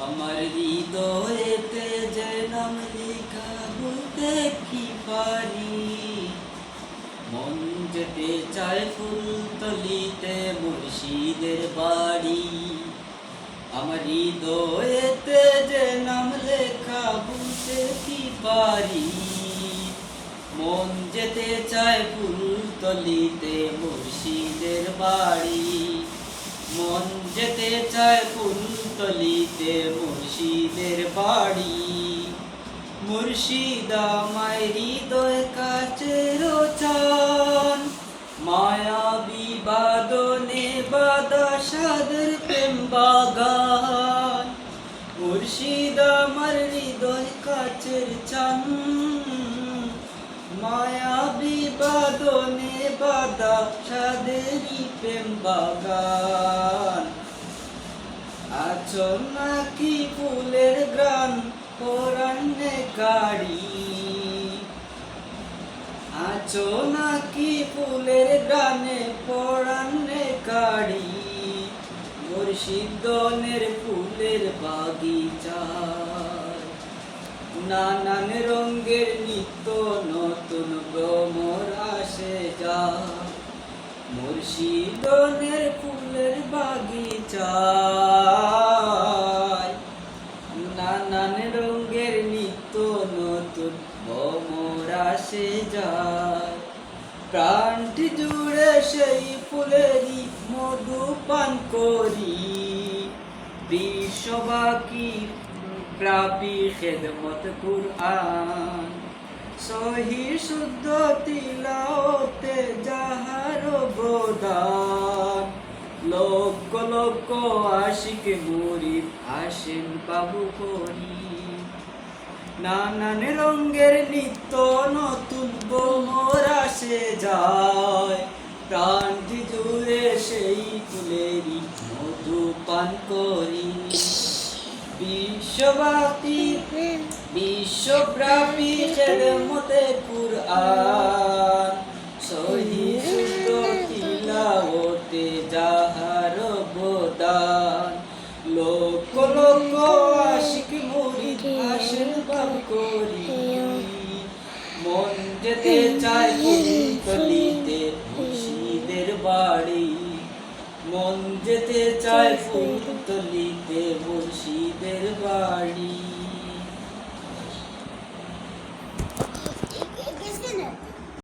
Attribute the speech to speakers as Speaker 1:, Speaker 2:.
Speaker 1: আমার হৃদয়েতে যে নাম লেখা বলতে কি পারি, মন যেতে চায় ফুলতলিতে মুর্শিদের বাড়ি। আমার হৃদয়েতে যে নাম লেখা বলতে কি পারি, মন যেতে চায় ফুলতলিতে মুর্শিদের বাড়ি। মন যেতে চায় ফুলতলিতে মুর্শিদের বাড়ি। মুর্শিদ আমায় হৃদয় কাছের চান, মায়াবী বাদনে বাদা সাদের প্রেম বাগান। মুর্শিদ আমার হৃদয় কাছের চান, মায়াবী বাদনে বাদা সাদেরই প্রেম বাগান। আছো নাকি ফুলের গ্রান পরান্নে গাড়ি, আছো নাকি ফুলের গ্রানে পরান্নে গাড়ি। মুর্শিদনের ফুলের বাগিচায় নানান রঙের নিত্য নতুন ভ্রমর আসে যায়। মুর্শিদনের ফুলের বাগিচায় নানান রঙের নিত্য নতুন ভ্রমর আসে যায়। প্রাণটি জুড়ে সেই ফুলেরই মধু পান করি, বিশ্ববাকি প্রাপী খেদমত কুরআন। সহি শুদ্ধ তিলাওতে যাহার অবদান, লক্ষ লক্ষ আশিক মুরিদ আসেন বাবু করি। নানান রঙের নিত্য নতুন ভ্রমর আসে যায়। প্রাণটি জুড়ে সেই ফুলেরই মধু পান করি। বিশ্বব্যাপী খেদমতে কুরআন, সহি শুদ্ধ তিলাওতে যাহার অবদান। লক্ষ লক্ষ আশিক মুরিদ আসেন বাব করি। মন যেতে চায় ফুলতলিতে মুর্শিদের বাড়ি। মন যেতে চায় ফুলতলিতে মুর্শিদের বাড়ি।